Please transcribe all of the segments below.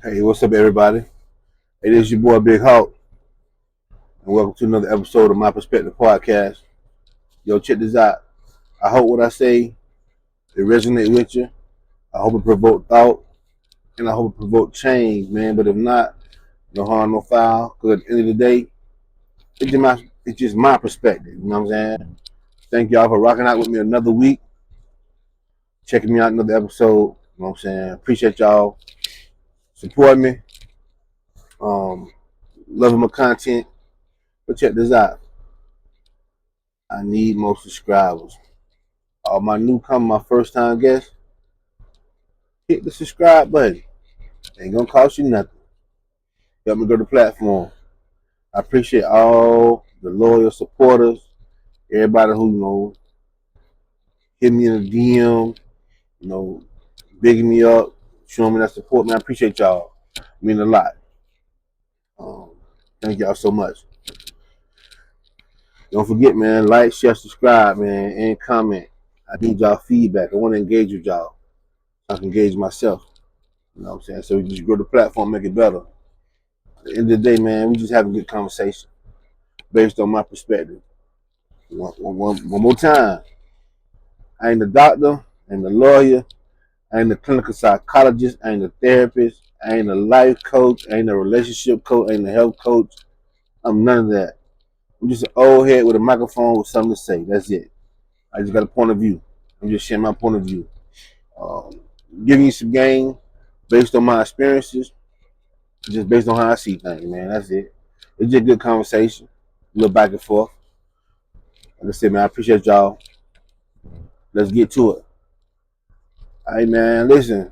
Hey, what's up, everybody? Hey, this is your boy Big Hawk, and welcome to another episode of My Perspective Podcast. Yo, check this out. I hope what I say it resonate with you. I hope it provoke thought, and I hope it provoke change, man. But if not, no harm, no foul. Because at the end of the day, it's just my perspective. You know what I'm saying? Thank y'all for rocking out with me another week, checking me out another episode. You know what I'm saying? Appreciate y'all supporting me, um, loving my content. But check this out. I need more subscribers. All my newcomer, my first time guest, hit the subscribe button. Ain't gonna cost you nothing. Help me grow the platform. I appreciate all the loyal supporters, everybody who hit me in the DM, you know, bigging me up, showing me that support. Man, I appreciate y'all. It mean a lot. Um, Thank y'all so much. Don't forget, man, like, share, subscribe, man, and comment. I need y'all feedback. I want to engage with y'all. I can engage myself. You know what I'm saying? So we just grow the platform, make it better. At the end of the day, man, we just having a good conversation based on my perspective. One more time. I ain't a doctor, I ain't a lawyer, I ain't a clinical psychologist, I ain't a therapist, I ain't a life coach, I ain't a relationship coach, I ain't a health coach. I'm none of that. I'm just an old head with a microphone with something to say. That's it. I just got a point of view. I'm just sharing my point of view. Um, Giving you some game based on my experiences, just based on how I see things, man. That's it. It's just a good conversation. A little back and forth. Like I said, man, I appreciate y'all. Let's get to it. Hey, man, listen,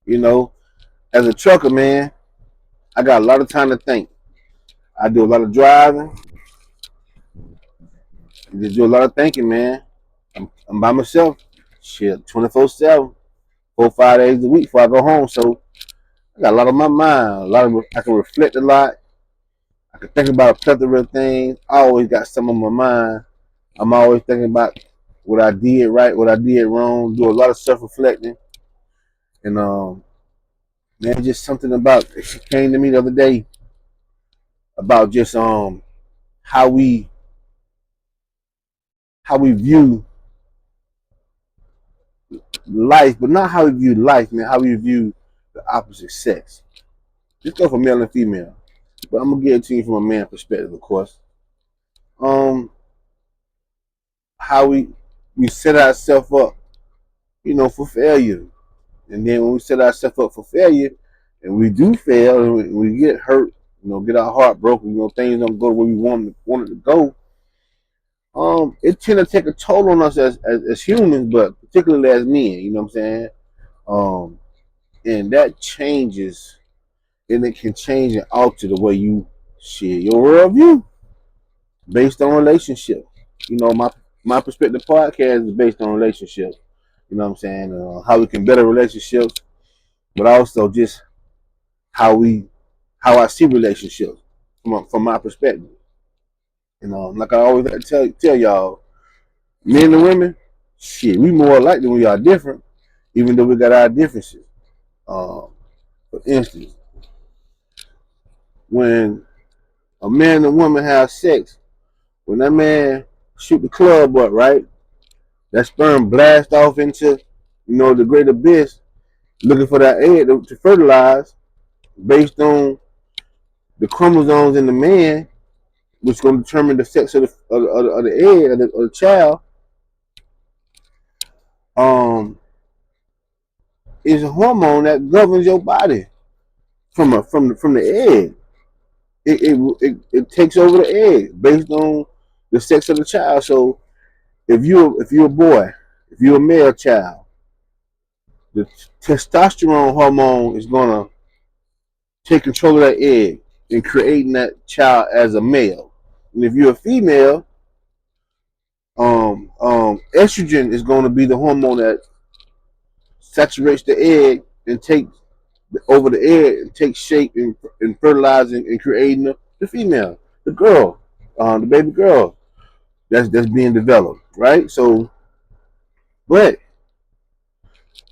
you know, as a trucker, man, I got a lot of time to think. I do a lot of driving. I just do a lot of thinking, man. I'm by myself. Shit, 24/7, 4 5 days a week before I go home. So I got a lot on my mind. I can reflect a lot. I can think about a plethora of things. I always got some on my mind. I'm always thinking about what I did right, what I did wrong. Do a lot of self-reflecting. And man, just something about it came to me the other day about just how we how we view life, but not how we view life, man. How we view the opposite sex. Just go for male and female, but I'm gonna give it to you from a man perspective, of course. Um, how we set ourselves up, for failure, and then when we set ourselves up for failure, and we do fail, and we get hurt, get our heart broken, things don't go the way we want it to go. It tend to take a toll on us as humans, but particularly as men. You know what I'm saying? Um, and that changes, and it can change and alter the way you share your worldview based on relationship. My perspective podcast is based on relationships. You know what I'm saying? How we can better relationships, but also just how we how I see relationships from my perspective. Like I always like to tell y'all, men and women, shit, we more alike than we are different, even though we got our differences. For instance, when a man and woman have sex, when that man shoot the club up, right? That sperm blast off into, the great abyss, looking for that egg to fertilize, based on the chromosomes in the man, which is going to determine the sex of the egg or the child. Um, is a hormone that governs your body from the egg. It takes over the egg based on the sex of the child. So if you're a boy, if you're a male child, the testosterone hormone is gonna take control of that egg and creating that child as a male. And if you're a female, estrogen is going to be the hormone that saturates the egg and takes over the egg and takes shape and fertilizing and creating the female, the girl, the baby girl that's being developed, right? So, but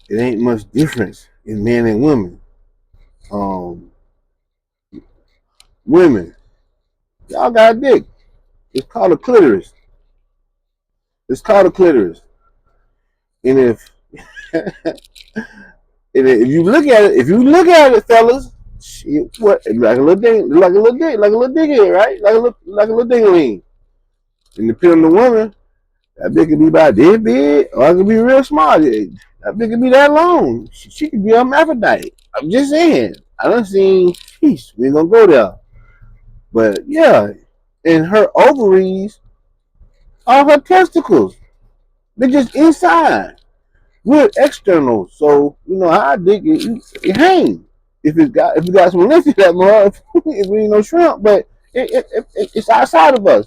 it ain't much difference in men and women. Women, y'all got a dick. It's called a clitoris. It's called a clitoris. And if you look at it, fellas, shit, what? Like a little ding, like a little dick, like a little dickhead, right? Like a little dingling. And depending on the woman, that bitch could be about this big, or it could be real small. That bitch could be that long. She could be a hermaphrodite. I'm just saying. I done seen. Sheesh, we ain't gonna go there. But yeah, and her ovaries are her testicles. They're just inside. We're external, so you know how I dig it hang. If it got some lift in that mug, if we ain't no shrimp, but it's outside of us.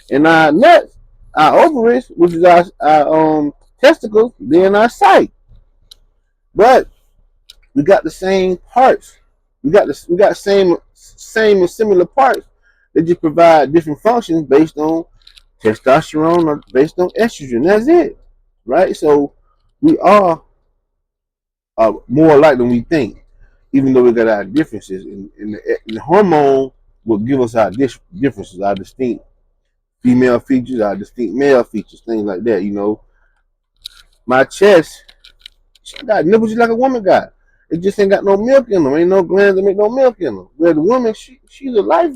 And our nuts, our ovaries, which is our testicles, they're in our sight. But we got the same parts. We got same and similar parts. They just provide different functions based on testosterone or based on estrogen. That's it, right? So we are more alike than we think, even though we got our differences. And the hormone will give us our differences, our distinct female features, our distinct male features, things like that. You know, my chest, she got nipples just like a woman got. It just ain't got no milk in them. Ain't no glands that make no milk in them. Where the woman, she's a life,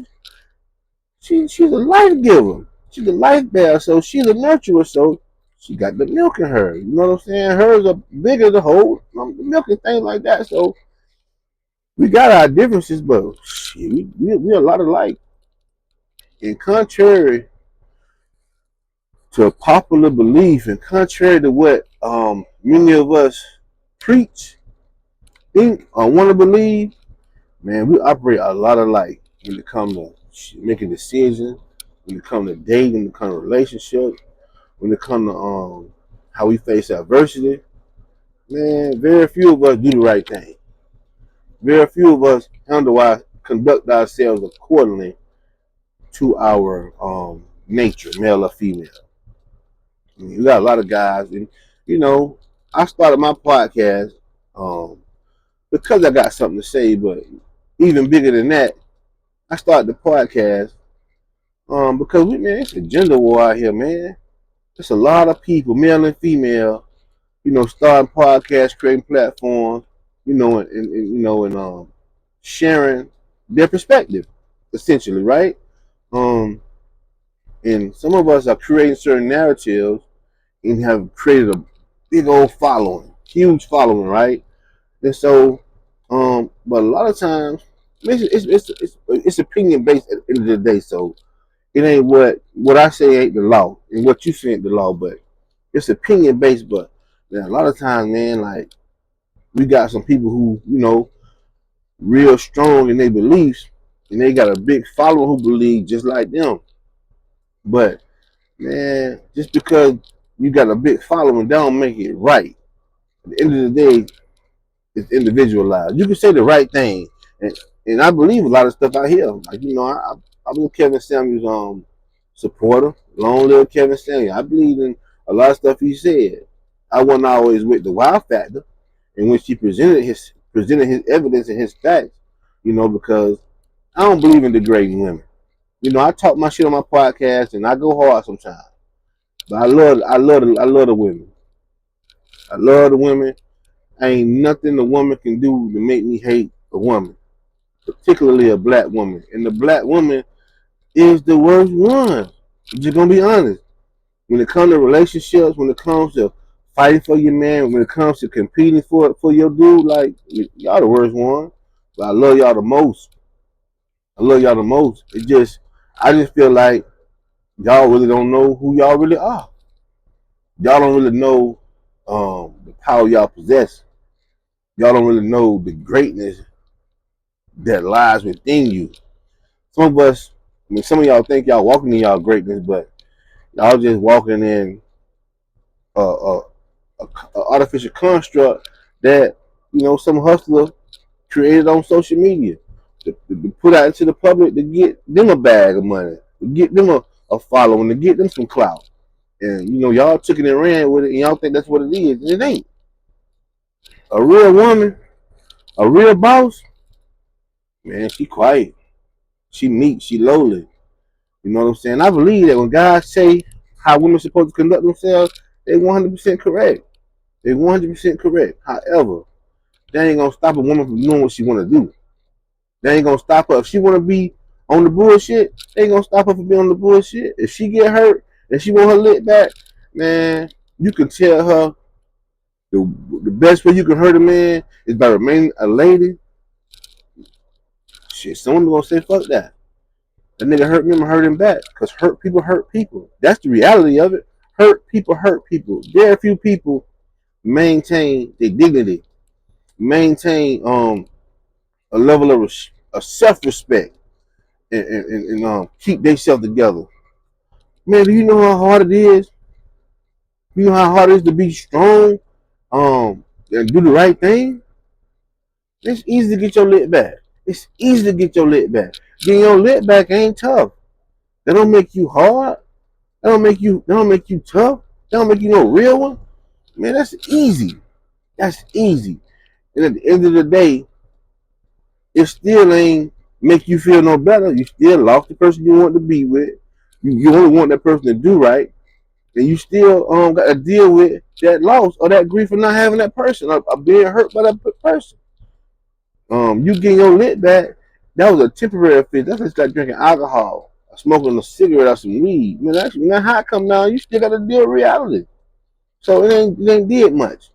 she's a life giver. She's a life bearer, so she's a nurturer. So she got the milk in her. You know what I'm saying? Hers are bigger to hold the milk and things like that. So we got our differences, but shit, we a lot alike. And contrary to popular belief, and contrary to what many of us preach, think, or want to believe, man, we operate a lot alike when it comes to making decisions, when it comes to dating, when it comes to relationships, when it comes to how we face adversity. Man, very few of us do the right thing. Very few of us conduct ourselves accordingly to our nature, male or female. I mean, you got a lot of guys, and you know, I started my podcast um, because I got something to say, but even bigger than that, I started the podcast because man, it's a gender war out here, man. There's a lot of people, male and female, you know, starting podcasts, creating platforms, you know, and sharing their perspective, essentially, right? Um, and some of us are creating certain narratives and have created a big old following, huge following, right? And so, but a lot of times, it's opinion based at the end of the day. So it ain't what I say ain't the law, and what you say ain't the law, but it's opinion based. But man, a lot of times, man, like we got some people who real strong in their beliefs, and they got a big following who believe just like them. But man, just because you got a big following, don't make it right. At the end of the day, it's individualized. You can say the right thing, and I believe a lot of stuff out here. Like I'm a Kevin Samuels supporter. Long live Kevin Samuels. I believe in a lot of stuff he said. I wasn't always with the wow factor, in which he presented his evidence and his facts. Because I don't believe in degrading women. I talk my shit on my podcast and I go hard sometimes. But I love the women. I love the women. Ain't nothing a woman can do to make me hate a woman, particularly a black woman. And the black woman is the worst one. I'm just gonna be honest. When it comes to relationships, when it comes to fighting for your man, when it comes to competing for your dude, like y'all the worst one. But I love y'all the most. I love y'all the most. I just feel like y'all really don't know who y'all really are. Y'all don't really know the power y'all possess. Y'all don't really know the greatness that lies within you. Some of us, some of y'all think y'all walking in y'all greatness, but y'all just walking in a artificial construct that some hustler created on social media to put out into the public to get them a bag of money, to get them a following, to get them some clout. And y'all took it and ran with it, and y'all think that's what it is, and it ain't. A real woman, a real boss, man, she quiet. She meek, she lowly. You know what I'm saying? I believe that when guys say how women are supposed to conduct themselves, they 100% correct. They 100% correct. However, that ain't gonna stop a woman from doing what she wanna do. They ain't gonna stop her if she wanna be on the bullshit. They ain't gonna stop her from being on the bullshit. If she get hurt and she want her lit back, man, you can tell her the best way you can hurt a man is by remaining a lady. Shit, someone gonna say fuck that. That nigga hurt me, I'ma hurt him back. Cause hurt people hurt people. That's the reality of it. Hurt people hurt people. Very few people maintain their dignity, maintain a level of self respect, and keep themselves together. Man, do you know how hard it is? You know how hard it is to be strong, and do the right thing? It's easy to get your lit back. It's easy to get your lit back. Getting your lit back ain't tough. That don't make you hard. That don't make you tough. That don't make you no real one. Man, that's easy. That's easy. And at the end of the day, it still ain't make you feel no better. You still lost the person you want to be with. You only want that person to do right. And you still got to deal with that loss or that grief of not having that person or being hurt by that person. You getting your lit back, that was a temporary fix. That's just like drinking alcohol, or smoking a cigarette or some weed. Man, that's when that high come down, you still got to deal with reality. So it ain't did much.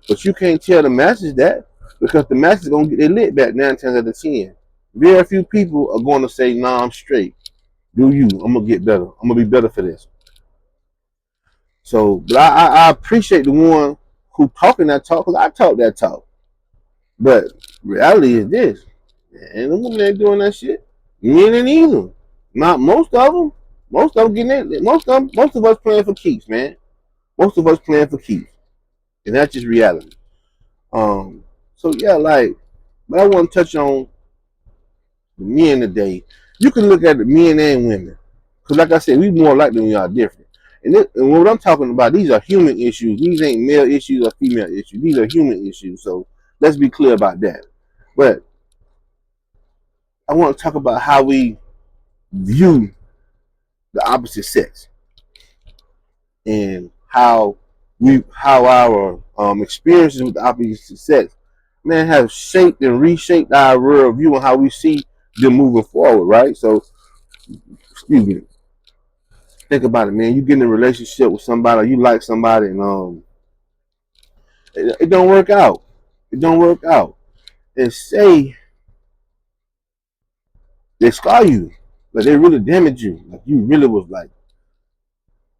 But you can't tell the masses that because the masses gonna get their lit back 9 times out of 10. Very few people are going to say, "Nah, I'm straight. Do you? I'm gonna get better. I'm gonna be better for this." So, but I appreciate the one who talking that talk because I talk that talk. But reality is this: and the women ain't doing that shit. Men ain't either. Not most of them. Most of them getting it. Most of us playing for keeps, man. Most of us playing for keeps, and that's just reality. So yeah, like, but I want to touch on the men today. You can look at the men and women, because like I said, we more alike than we are different. And what I'm talking about, these are human issues. These ain't male issues or female issues. These are human issues. So let's be clear about that. But I want to talk about how we view the opposite sex and how our experiences with the opposite sex, man, have shaped and reshaped our world view and how we see them moving forward, right? So, excuse me. Think about it, man. You get in a relationship with somebody, or you like somebody, and it don't work out. It don't work out. And say they scar you, like they really damage you, like you really was like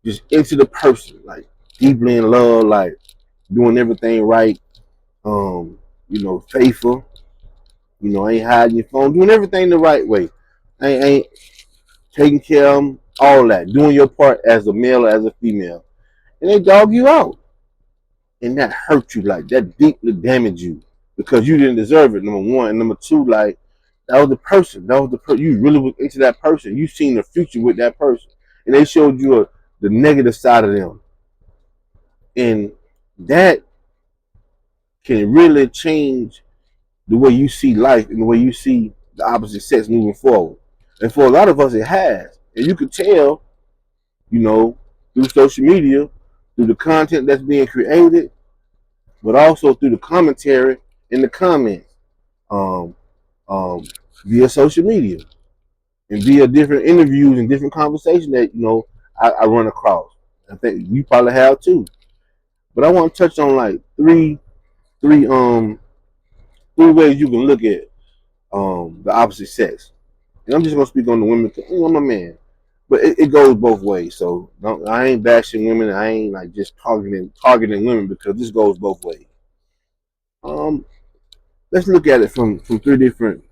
just into the person, like deeply in love, like doing everything right, faithful, ain't hiding your phone, doing everything the right way, ain't taking care of them, all that, doing your part as a male or as a female, and they dog you out, and that hurt you, like that deeply damaged you because you didn't deserve it. Number one, and number two, like that was the person, you really was into that person, you seen the future with that person, and they showed you the negative side of them, and that can really change the way you see life and the way you see the opposite sex moving forward. And for a lot of us, it has. And you can tell, through social media, through the content that's being created, but also through the commentary in the comments, um, um, via social media, and via different interviews and different conversations that I run across. I think you probably have too. But I want to touch on like three um three ways you can look at the opposite sex. And I'm just gonna speak on the women. I'm a man, but it goes both ways. So I ain't bashing women. I ain't like just targeting women because this goes both ways. Um, let's look at it from three different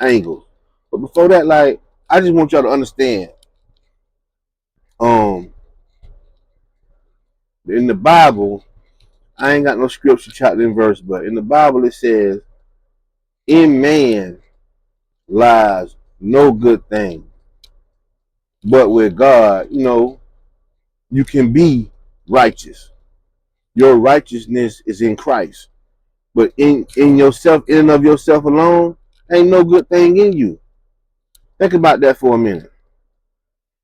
angles. But before that, like I just want y'all to understand. Um, in the Bible, I ain't got no scripture chapter and verse, but in the Bible it says, "In man lies no good thing, but with God, you can be righteous. Your righteousness is in Christ. But in yourself, in and of yourself alone, Ain't no good thing in you. Think about that for a minute.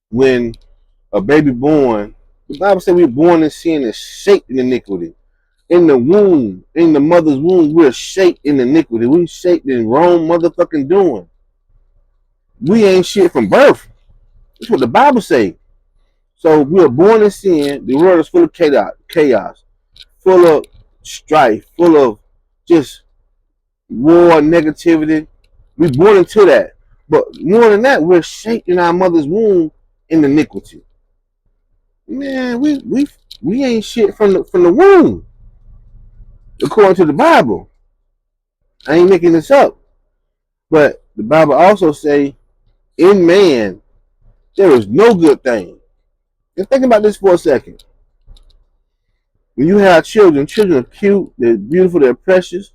When a baby born, the Bible said we're born in sin and shaped in iniquity. In the womb, in the mother's womb, we're shaped in iniquity. We shaped in wrong motherfucking doing. We ain't shit from birth. That's what the Bible say. So we are born in sin. The world is full of chaos, full of strife, full of just war, negativity. We're born into that. But more than that, we're shaped in our mother's womb in iniquity. Man, we ain't shit from the womb, according to the Bible. I ain't making this up. But the Bible also say, in man, there is no good thing. And think about this for a second. When you have children, children are cute, they're beautiful, they're precious,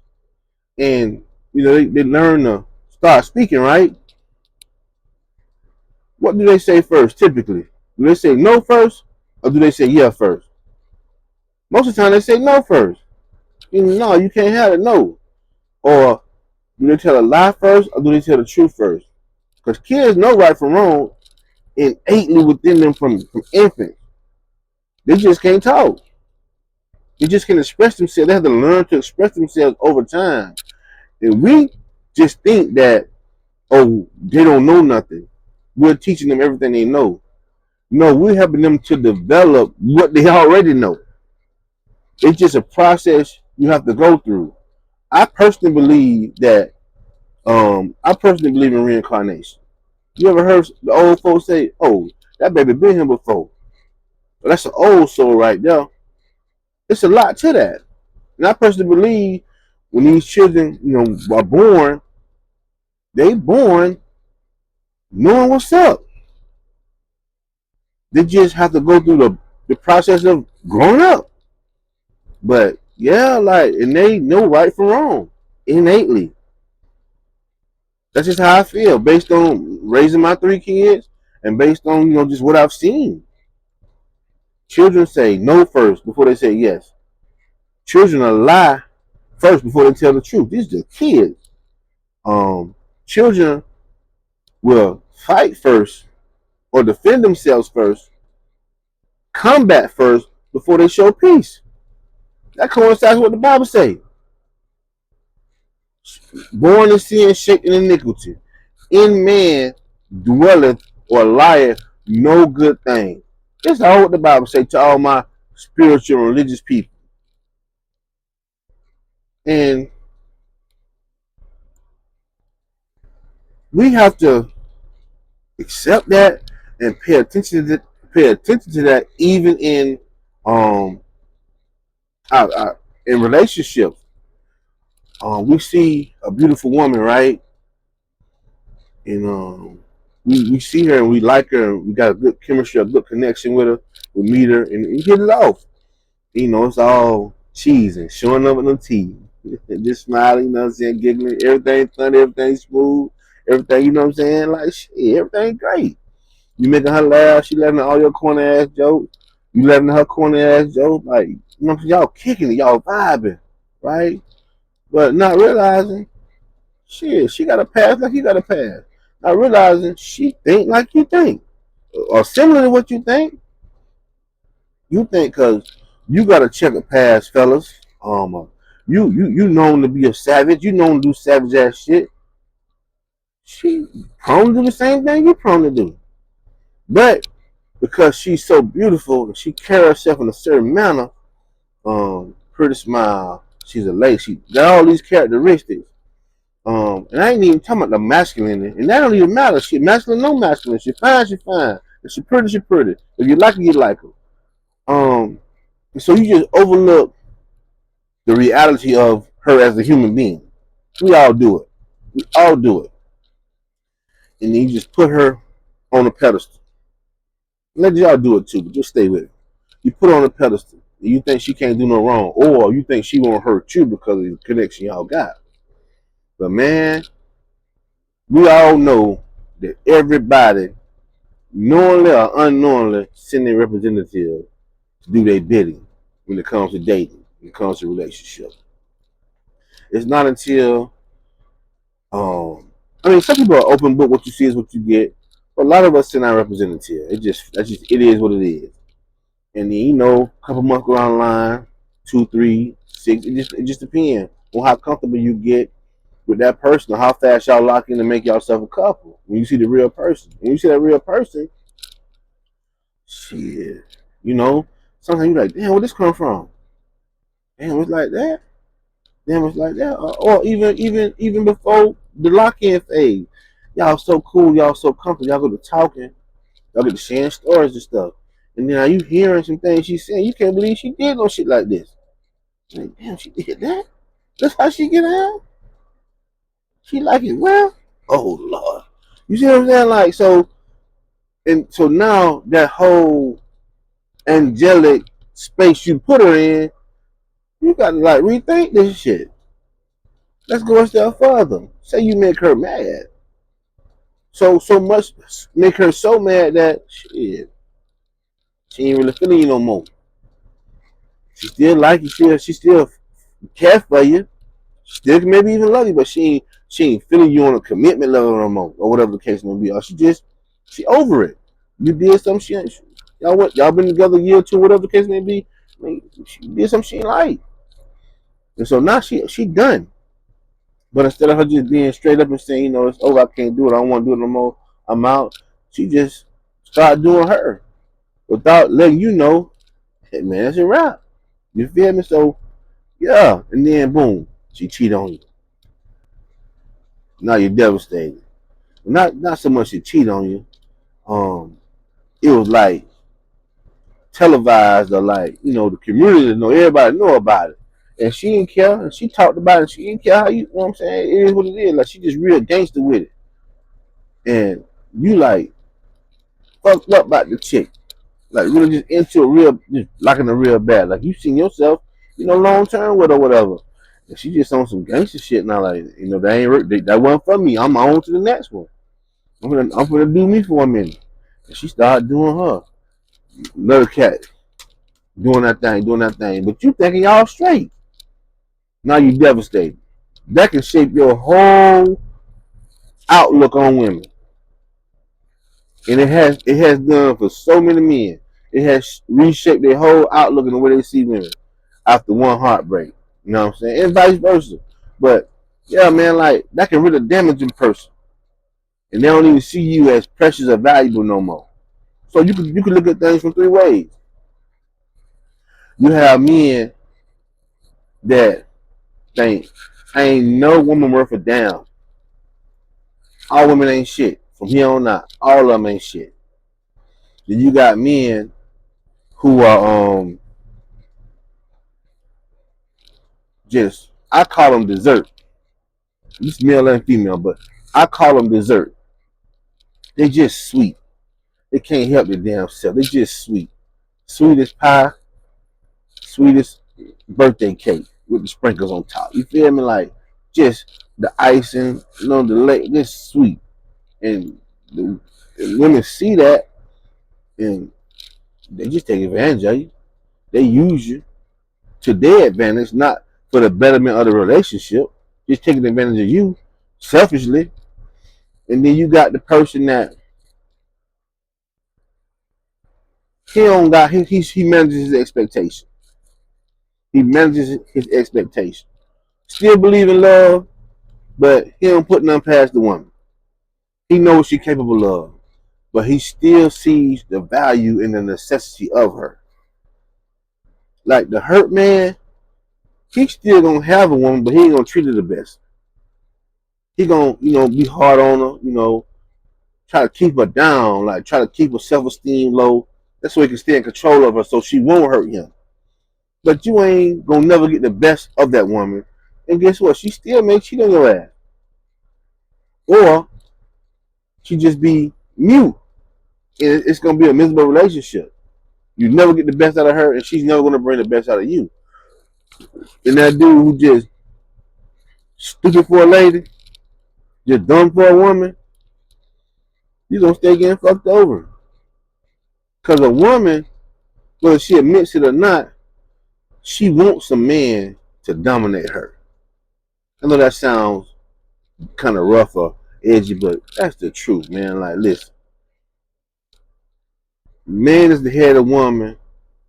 and they learn to start speaking, right? What do they say first, typically? Do they say no first, or do they say yeah first? Most of the time, they say no first. No, you can't have it, no. Or do they tell a lie first, or do they tell the truth first? Because kids know right from wrong innately within them from infants. They just can't talk. They just can express themselves. They have to learn to express themselves over time. And we just think that, oh, they don't know nothing. We're teaching them everything they know. No, we're helping them to develop what they already know. It's just a process you have to go through. I personally believe that I personally believe in reincarnation. You ever heard the old folks say, "Oh, that baby been here before"? Well, that's an old soul right there. It's a lot to that. And I personally believe when these children, are born, they born knowing what's up. They just have to go through the process of growing up. But yeah, and they know right from wrong innately. That's just how I feel based on raising my 3 kids and based on just what I've seen. Children say no first before they say yes. Children will lie first before they tell the truth. These are kids. Children will fight first or defend themselves first, combat first before they show peace. That coincides with what the Bible says. Born in sin, shaped in iniquity. In man dwelleth or lieth no good thing. That's all what the Bible say to all my spiritual and religious people. And we have to accept that and pay attention to that even in um in relationships. We see a beautiful woman, right? And we see her and we like her and we got a good chemistry, a good connection with her. We meet her and we hit it off. It's all cheese and showing up with no teeth. Just smiling, what I'm saying, giggling, everything funny, everything smooth, everything, what I'm saying, like shit, everything great. You making her laugh, she laughing at all your corny ass jokes. You laughing at her corny ass jokes, like y'all kicking it, y'all vibing, right? But not realizing, shit, she got a past like you got a past. Not realizing she think like you think, or similar to what you think. You think because you got a checkered past, fellas. You known to be a savage. You known to do savage ass shit. She prone to do the same thing you prone to do, but because she's so beautiful and she carry herself in a certain manner, pretty smile. She's a lady. She got all these characteristics. And I ain't even talking about the masculine, and that don't even matter. She masculine, no masculine. She fine, she fine. If she pretty, she pretty. If you like her, you like her. So you just overlook the reality of her as a human being. We all do it. We all do it. And then you just put her on a pedestal. Let y'all do it too, but just stay with it. You put her on a pedestal. And you think she can't do no wrong, or you think she won't hurt you because of the connection y'all got. But man, we all know that everybody, knowingly or unknowingly, send their representative to do their bidding when it comes to dating, when it comes to relationships. It's not until I mean, some people are open book. What you see is what you get. But a lot of us are not representative. It is what it is. And then a couple months go down the line, 2, 3, 6. It just depends on how comfortable you get with that person or how fast y'all lock in to make yourself a couple. When you see the real person, when you see that real person, shit, you know, sometimes you're like, damn, where this come from? Damn, it's like that. Damn, it's like that. Or even before the lock-in phase, y'all so cool, y'all so comfortable, y'all go to talking, y'all get to sharing stories and stuff. And then now you hearing some things she's saying, you can't believe she did no shit like this. Like, damn, she did that? That's how she get out? She like it well? Oh Lord. You see what I'm saying? Like so now that whole angelic space you put her in, you gotta like rethink this shit. Let's go a step further. Say you make her mad. So much make her so mad that shit, she ain't really feeling you no more. She still like you, she still care for you, still maybe even love you, but she ain't feeling you on a commitment level no more, or whatever the case may be. Or she over it. You did something she ain't. Y'all been together a year or two, whatever the case may be. I mean, she did something she ain't like, and so now she done. But instead of her just being straight up and saying, it's over, I can't do it, I don't want to do it no more, I'm out. She just started doing her without letting you know, hey man, that's a wrap. You feel me? So yeah, and then boom, she cheat on you. Now you're devastated. Not so much she cheat on you. Um, it was like televised or like the community know everybody know about it. And she didn't care, and she talked about it. And she didn't care how you know what I'm saying. It is what it is. Like she just real gangster with it, and you like fucked up about the chick, like really just into a real, just liking a real bad. Like you seen yourself, long term with her, whatever. And she just on some gangster shit now. Like that that wasn't for me. I'm on to the next one. I'm gonna do me for a minute. And she started doing her. Another cat doing that thing. But you thinking y'all straight. Now you devastated. That can shape your whole outlook on women. And it has done for so many men. It has reshaped their whole outlook and the way they see women after one heartbreak. You know what I'm saying? And vice versa. But yeah, man, like that can really damage a person. And they don't even see you as precious or valuable no more. So you can look at things from three ways. You have men that think ain't no woman worth a damn. All women ain't shit. From here on out, all of them ain't shit. Then you got men who are just, I call them dessert. This male and female, but I call them dessert. They just sweet. They can't help their damn self. They just sweet. Sweetest pie, sweetest birthday cake with the sprinkles on top. You feel me? Like just the icing, the lake, just sweet. And the women see that and they just take advantage of you. They use you to their advantage, not for the betterment of the relationship. Just taking advantage of you selfishly. And then you got the person that he don't got he manages his expectation. He manages his expectation. Still believe in love, but he don't put nothing past the woman. He knows she's capable of, but he still sees the value in the necessity of her. Like the hurt man, he still gonna have a woman, but he ain't gonna treat her the best. He gonna, be hard on her, try to keep her down, like try to keep her self-esteem low. That's so he can stay in control of her so she won't hurt him. But you ain't gonna never get the best of that woman. And guess what? She still may cheat on your ass. Or she just be mute. And it's gonna be a miserable relationship. You never get the best out of her, and she's never gonna bring the best out of you. And that dude who just stupid for a lady, just dumb for a woman, you gonna stay getting fucked over. Cause a woman, whether she admits it or not, she wants a man to dominate her. I know that sounds kind of rough or edgy, but that's the truth, man. Like, listen, man is the head of woman,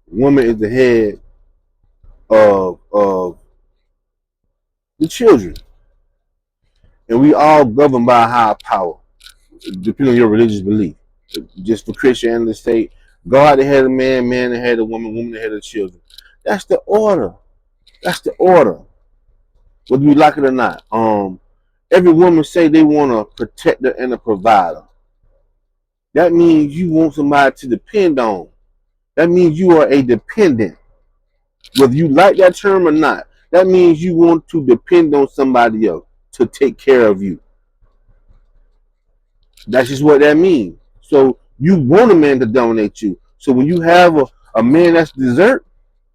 woman is the head of the children, and we all governed by a higher power, depending on your religious belief. Just for Christianity sake, God the head of man, man the head of woman, woman the head of children. That's the order. That's the order. Whether you like it or not. Every woman say they want a protector and a provider. That means you want somebody to depend on. That means you are a dependent. Whether you like that term or not, that means you want to depend on somebody else to take care of you. That's just what that means. So you want a man to dominate you. So when you have a man that's dessert,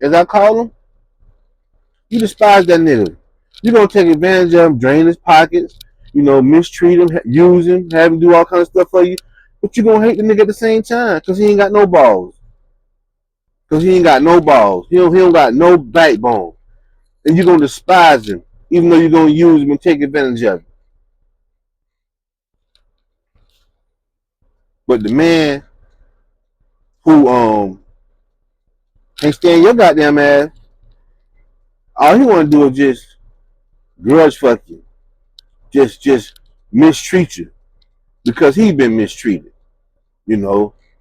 as I call him, you despise that nigga. You're gonna take advantage of him, drain his pockets, mistreat him, use him, have him do all kinds of stuff for you. But you're gonna hate the nigga at the same time because he ain't got no balls. Because he ain't got no balls. He don't got no backbone. And you're gonna despise him, even though you're gonna use him and take advantage of him. But the man who can't stand your goddamn ass, all he wanna do is just grudge fuck you. Just mistreat you. Because he been mistreated.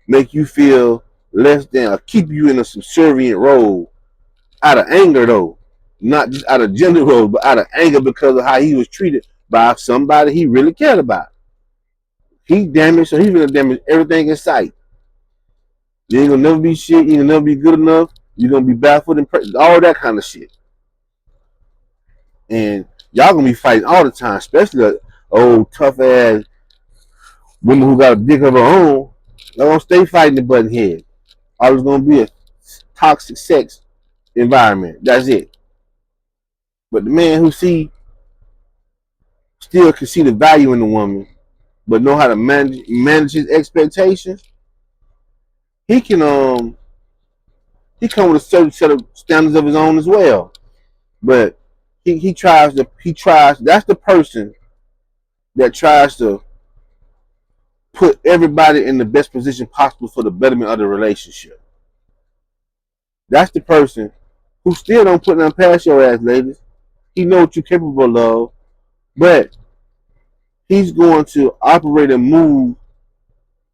Make you feel less than or keep you in a subservient role out of anger though. Not just out of gender role, but out of anger because of how he was treated by somebody he really cared about. He damaged, so he's gonna damage everything in sight. You ain't gonna never be shit, you ain't gonna never be good enough, you're gonna be baffled and all that kind of shit. And y'all gonna be fighting all the time, especially old tough ass women who got a dick of her own. They're gonna stay fighting the button head. Always gonna be a toxic sex environment. That's it. But the man who still can see the value in the woman, but know how to manage his expectations, he can he come with a certain set of standards of his own as well. But he tries. That's the person that tries to put everybody in the best position possible for the betterment of the relationship. That's the person who still don't put nothing past your ass, ladies. He knows what you're capable of, but he's going to operate and move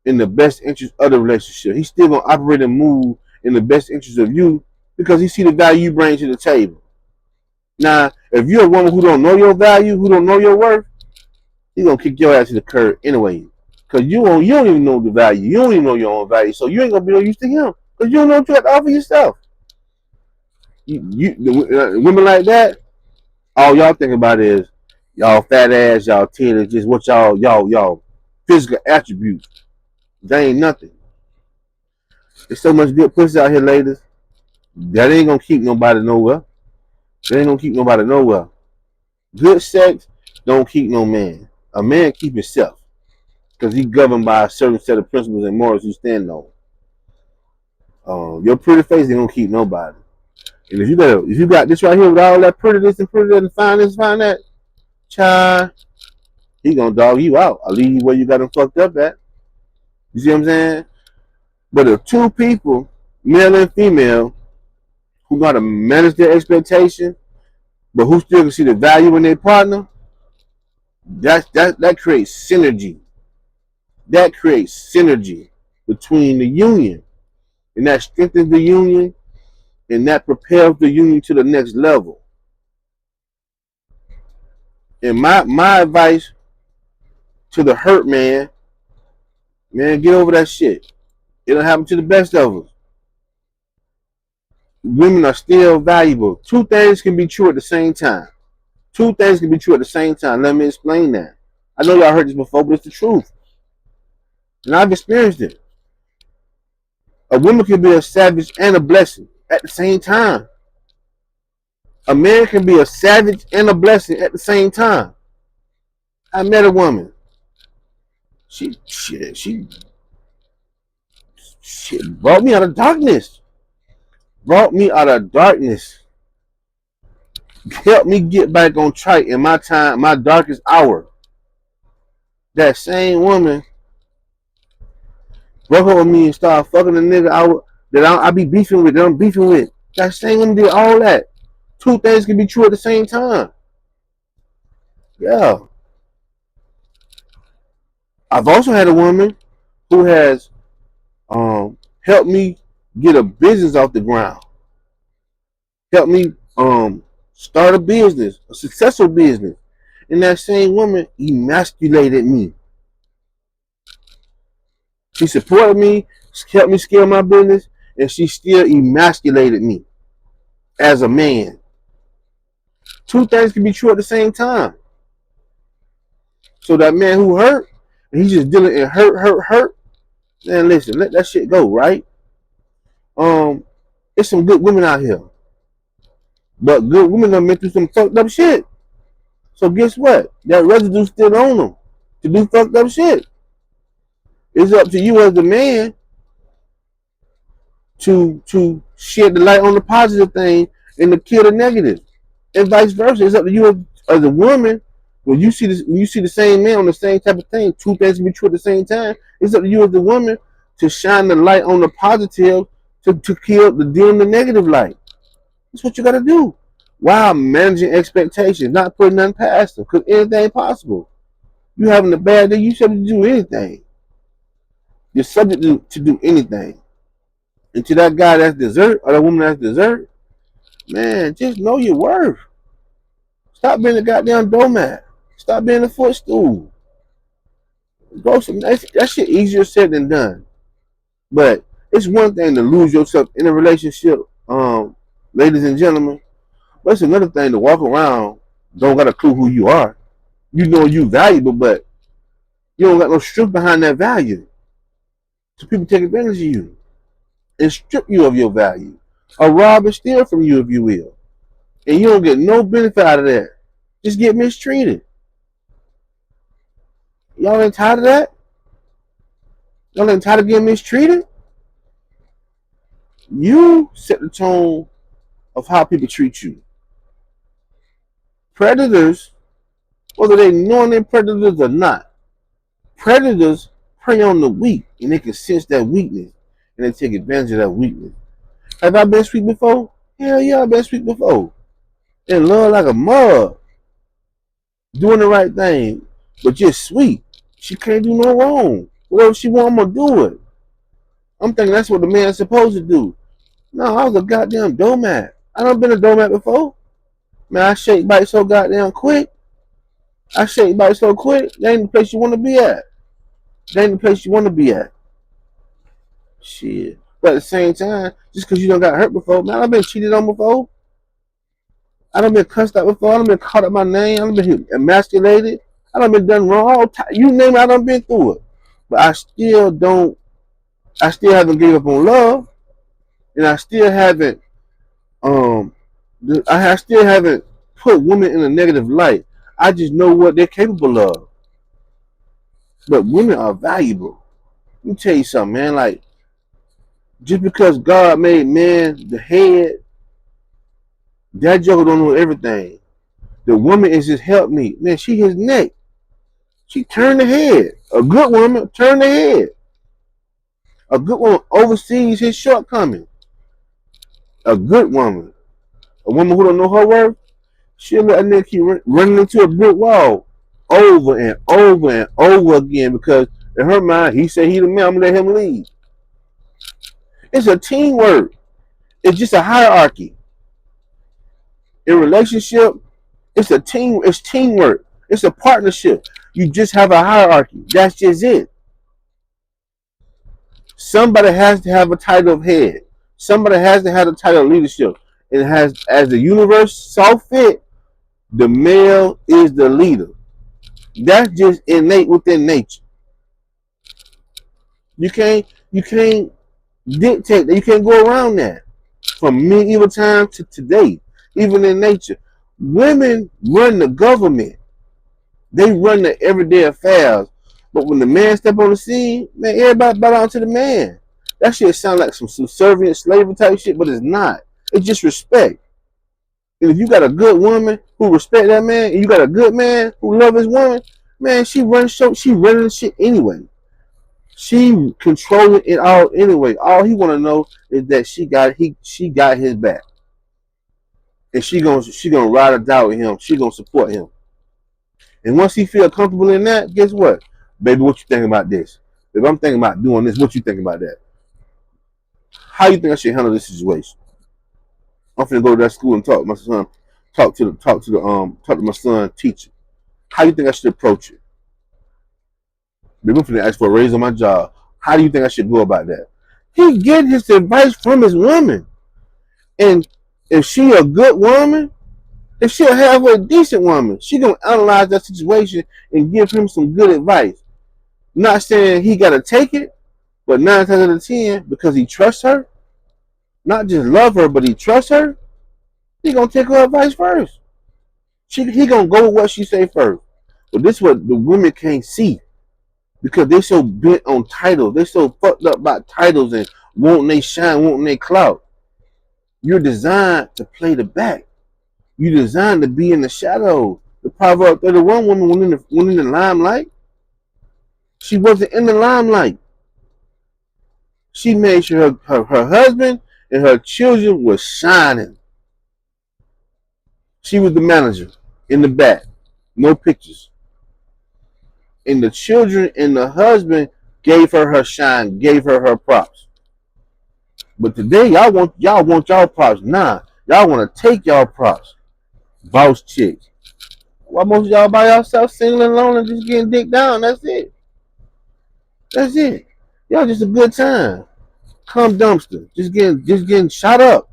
in the best interest of the relationship. He's still going to operate and move in the best interest of you because he see the value you bring to the table. Now, if you're a woman who don't know your value, who don't know your worth, he's going to kick your ass to the curb anyway. Because you don't even know the value. You don't even know your own value. So you ain't going to be no use to him because you don't know what you have to offer yourself. Women like that, all y'all think about is y'all fat ass, y'all titties, just what y'all physical attributes. They ain't nothing. There's so much good pussy out here, ladies. That ain't gonna keep nobody nowhere. That ain't gonna keep nobody nowhere. Good sex don't keep no man. A man keep himself because he governed by a certain set of principles and morals you stand on. Your pretty face ain't gonna keep nobody. And if you got this right here with all that prettiness and find that, child, he gonna dog you out. I'll leave you where you got him fucked up at. You see what I'm saying? But if two people, male and female, who got to manage their expectations, but who still can see the value in their partner, that creates synergy. That creates synergy between the union, and that strengthens the union, and that propels the union to the next level. And my advice to the hurt man, get over that shit. It'll happen to the best of us. Women are still valuable. Two things can be true at the same time. Two things can be true at the same time. Let me explain that. I know y'all heard this before, but it's the truth. And I've experienced it. A woman can be a savage and a blessing at the same time. A man can be a savage and a blessing at the same time. I met a woman. She brought me out of darkness. Helped me get back on track in my darkest hour. That same woman broke up with me and started fucking the nigga I be beefing with, that I'm beefing with. That same woman did all that. Two things can be true at the same time. Yeah. I've also had a woman who has helped me get a business off the ground. Helped me start a business, a successful business. And that same woman emasculated me. She supported me, helped me scale my business, and she still emasculated me as a man. Two things can be true at the same time. So that man who hurt, and he's just dealing in hurt. Man, listen, let that shit go, right? There's some good women out here, but good women done been through some fucked up shit. So guess what? That residue still on them to do fucked up shit. It's up to you as the man to shed the light on the positive thing and to kill the negative, and vice versa. It's up to you as a woman. When you see the same man on the same type of thing, two things can be true at the same time. It's up to you as the woman to shine the light on the positive to kill the dim the negative light. That's what you got to do. While managing expectations, not putting nothing past them, because anything possible. You having a bad day, you subject to do anything. You're subject to do anything. And to that guy that's dessert or that woman that's dessert, man, just know your worth. Stop being a goddamn doormat. Stop being a footstool. That shit easier said than done. But it's one thing to lose yourself in a relationship, ladies and gentlemen. But it's another thing to walk around, don't got a clue who you are. You know you valuable, but you don't got no strength behind that value. So people take advantage of you and strip you of your value, or rob and steal from you, if you will. And you don't get no benefit out of that. Just get mistreated. Y'all ain't tired of that? Y'all ain't tired of getting mistreated? You set the tone of how people treat you. Predators, whether they knowing they're predators or not, predators prey on the weak, and they can sense that weakness, and they take advantage of that weakness. Have I been sweet before? Hell yeah, I've been sweet before. In love like a mug, doing the right thing, but just sweet. She can't do no wrong. Whatever she want, I'm gonna do it. I'm thinking that's what the man's supposed to do. No, I was a goddamn doormat. I done been a doormat before. Man, I shake bite so goddamn quick. I shake bite so quick. That ain't the place you want to be at. That ain't the place you want to be at. Shit. But at the same time, just because you done got hurt before, man, I've been cheated on before. I done been cussed out before. I done been caught up my name. I done been emasculated. I done been done wrong. You name it, I done been through it. But I still haven't given up on love. And I still haven't, still haven't put women in a negative light. I just know what they're capable of. But women are valuable. Let me tell you something, man. Like, just because God made man the head, that joker don't know everything. The woman is just help me. Man, she his neck. She turned the head. A good woman turned the head. A good woman oversees his shortcomings. A good woman. A woman who don't know her worth, she'll let a nigga keep running into a brick wall over and over and over again because in her mind, he said he the man, I'm gonna let him lead. It's a teamwork. It's just a hierarchy. In relationship, it's teamwork. It's a partnership. You just have a hierarchy. That's just it. Somebody has to have a title of head. Somebody has to have a title of leadership. It has, as the universe saw fit, the male is the leader. That's just innate within nature. You can't dictate that. You can't go around that. From medieval time to today, even in nature, women run the government. They run the everyday affairs. But when the man step on the scene, man, everybody bow down to the man. That shit sound like some subservient slavery type shit, but it's not. It's just respect. And if you got a good woman who respect that man, and you got a good man who love his woman, Man, she runs show. She running the shit anyway. She controlling it all anyway. All he want to know is that she got his back, and she gonna ride or die with him. She gonna support him. And once he feel comfortable in that, guess what, baby? What you think about this? If I'm thinking about doing this, what you think about that? How you think I should handle this situation? I'm finna go to that school and talk to my son, talk to my son teacher. How you think I should approach it? Baby, I'm finna ask for a raise on my job. How do you think I should go about that? He getting his advice from his woman. And if she a good woman, if she a halfway decent woman, she gonna analyze that situation and give him some good advice. Not saying he gotta take it, but 9 times out of 10, because he trusts her, not just love her, but he trusts her, he gonna take her advice first. He gonna go with what she say first. But this is what the women can't see, because they so bent on titles. They so fucked up by titles and wanting they shine, wanting they clout. You're designed to play the back. You're designed to be in the shadows. The Proverb 31 woman went in the limelight. She wasn't in the limelight. She made sure her husband and her children were shining. She was the manager in the back. No pictures. And the children and the husband gave her shine, gave her props. But today y'all want y'all props. Nah, y'all want to take y'all props. Boss chicks. Why most of y'all by yourself, single and alone, and just getting dick down? That's it. That's it. Y'all just a good time. Come dumpster. Just getting shot up.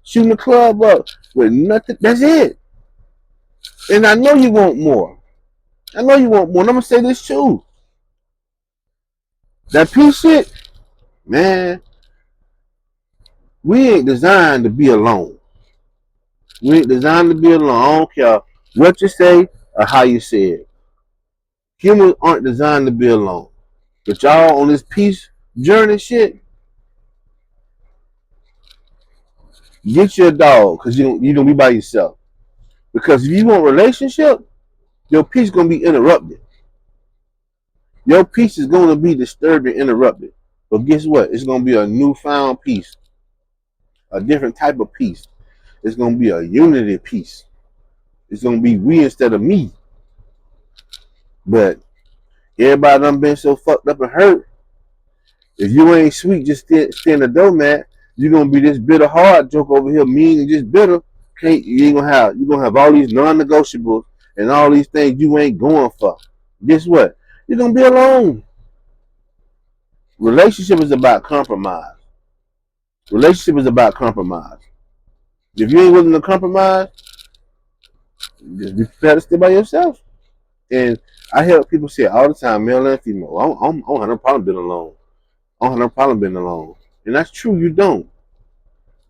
Shooting the club up with nothing. That's it. And I know you want more. I know you want more. And I'm gonna say this too. That peace shit, man, we ain't designed to be alone. We ain't designed to be alone. I don't care what you say or how you say it. Humans aren't designed to be alone. But y'all on this peace journey shit, get your dog, because you don't be by yourself. Because if you want a relationship, your peace is gonna be interrupted. Your peace is gonna be disturbed and interrupted. But guess what? It's gonna be a newfound peace, a different type of peace. It's gonna be a unity peace. It's gonna be we instead of me. But everybody done been so fucked up and hurt. If you ain't sweet, just stay in the doormat. You're gonna be this bitter hard joke over here, mean and just bitter. You're gonna have all these non-negotiables and all these things you ain't going for. Guess what? You're gonna be alone. Relationship is about compromise. Relationship is about compromise. If you ain't willing to compromise, just be prepared to stay by yourself. And I hear people say all the time, male and female, I don't have no problem being alone. I don't have no problem being alone. And that's true, you don't.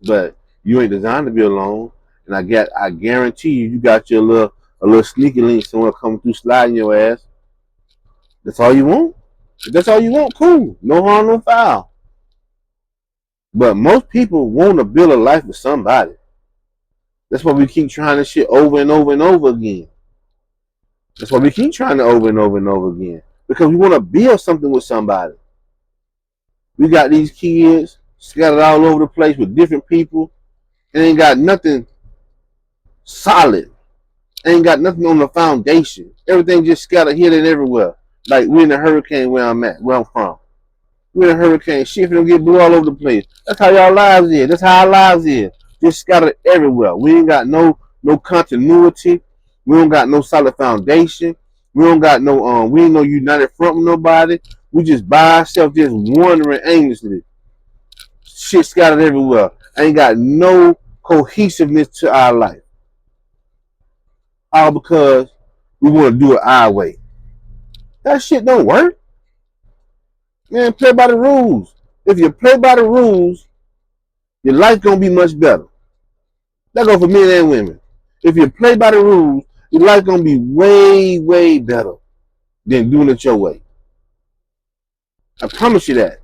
But you ain't designed to be alone. And I guarantee you got your little sneaky link somewhere coming through sliding your ass. That's all you want? If that's all you want, cool. No harm, no foul. But most people want to build a life with somebody. That's why we keep trying this shit over and over and over again. That's why we keep trying it over and over and over again. Because we want to build something with somebody. We got these kids scattered all over the place with different people. And ain't got nothing solid. Ain't got nothing on the foundation. Everything just scattered here and everywhere. Like we in a hurricane where I'm from. We're in a hurricane. Shit finna get blew all over the place. That's how y'all lives is. That's how our lives is. Just scattered everywhere. We ain't got no continuity. We don't got no solid foundation. We don't got no we ain't no united front with nobody. We just by ourselves, just wandering aimlessly. Shit scattered everywhere. Ain't got no cohesiveness to our life. All because we want to do it our way. That shit don't work. Man, play by the rules. If you play by the rules, your life gonna be much better. That go for men and women. If you play by the rules, your life gonna be way, way better than doing it your way. I promise you that.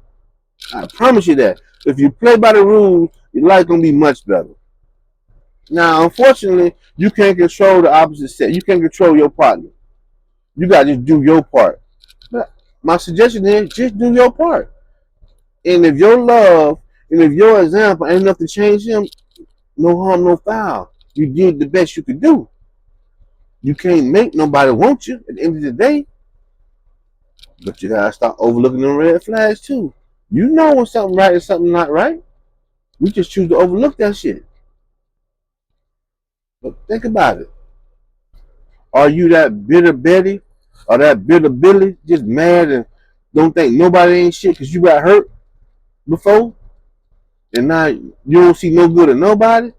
I promise you that. If you play by the rules, your life gonna be much better. Now, unfortunately, you can't control the opposite sex. You can't control your partner. You gotta just do your part. But my suggestion is just do your part. And if your love and if your example ain't enough to change him, no harm, no foul. You did the best you could do. You can't make nobody want you at the end of the day. But you gotta start overlooking them red flags too. You know when something right and something not right. We just choose to overlook that shit. But think about it. Are you that bitter Betty or that bitter Billy, just mad and don't think nobody ain't shit because you got hurt before and now you don't see no good in nobody?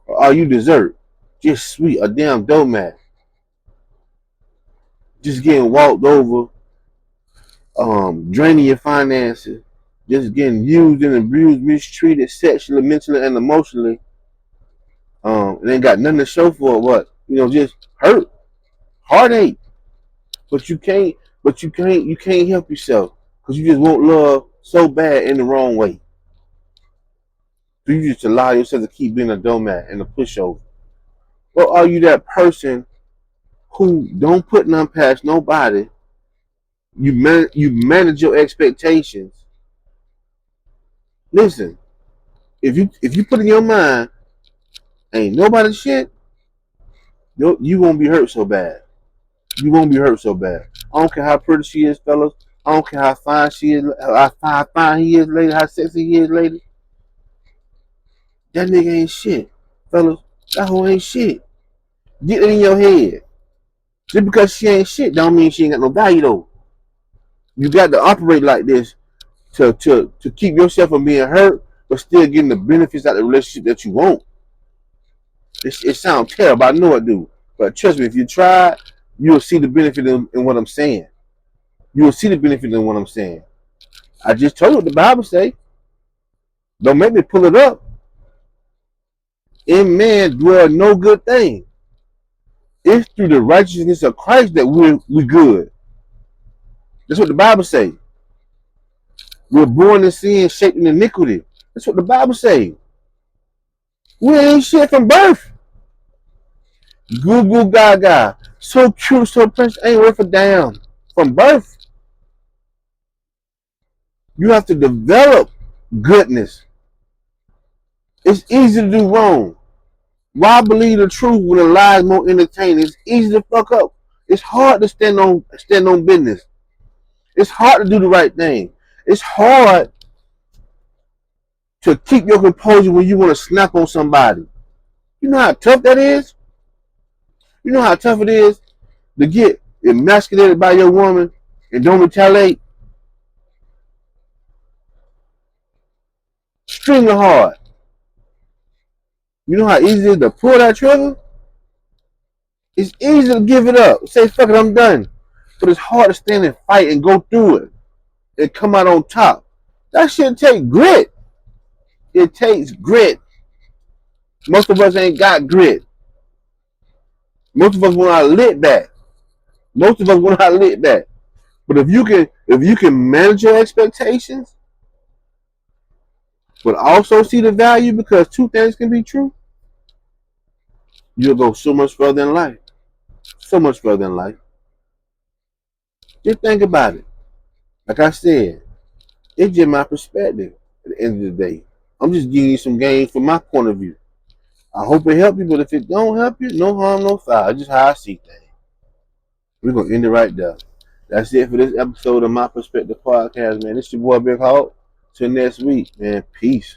Or are you dessert? Just sweet, a damn doormat, just getting walked over, draining your finances, just getting used and abused, mistreated sexually, mentally, and emotionally, and ain't got nothing to show for it. What just hurt, heartache. But you can't help yourself because you just want love so bad in the wrong way. So you just allow yourself to keep being a doormat and a pushover. Or are you that person who don't put none past nobody? You manage your expectations. Listen, if you put in your mind, ain't nobody shit, you won't be hurt so bad. You won't be hurt so bad. I don't care how pretty she is, fellas. I don't care how fine she is, how fine he is, lady, how sexy he is, lady. That nigga ain't shit, fellas. That hoe ain't shit. Get it in your head. Just because she ain't shit, don't mean she ain't got no value though. You got to operate like this to keep yourself from being hurt, but still getting the benefits out of the relationship that you want. It sounds terrible, I know it do. But trust me, if you try, you'll see the benefit in what I'm saying. You will see the benefit in what I'm saying. I just told you what the Bible say. Don't make me pull it up. In man dwell no good thing. It's through the righteousness of Christ that we good. That's what the Bible say. We're born in sin, shaped in iniquity. That's what the Bible say. We ain't shit from birth. Goo goo gaga. So cute, so precious, ain't worth a damn. From birth. You have to develop goodness. It's easy to do wrong. Why believe the truth when a lie is more entertaining? It's easy to fuck up. It's hard to stand on business. It's hard to do the right thing. It's hard to keep your composure when you want to snap on somebody. You know how tough that is? You know how tough it is to get emasculated by your woman and don't retaliate? Extremely hard. You know how easy it is to pull that trigger? It's easy to give it up. Say, fuck it, I'm done. But it's hard to stand and fight and go through it and come out on top. That shit take grit. It takes grit. Most of us ain't got grit. Most of us want our lit back. Most of us want our lit back. But if you can manage your expectations, but also see the value, because two things can be true, you'll go so much further in life. So much further in life. Just think about it. Like I said, it's just my perspective at the end of the day. I'm just giving you some game from my point of view. I hope it helps you, but if it don't help you, no harm, no foul. It's just how I see things. We're gonna end it right there. That's it for this episode of My Perspective Podcast, man. This your boy Big Hawk. Till next week, man. Peace.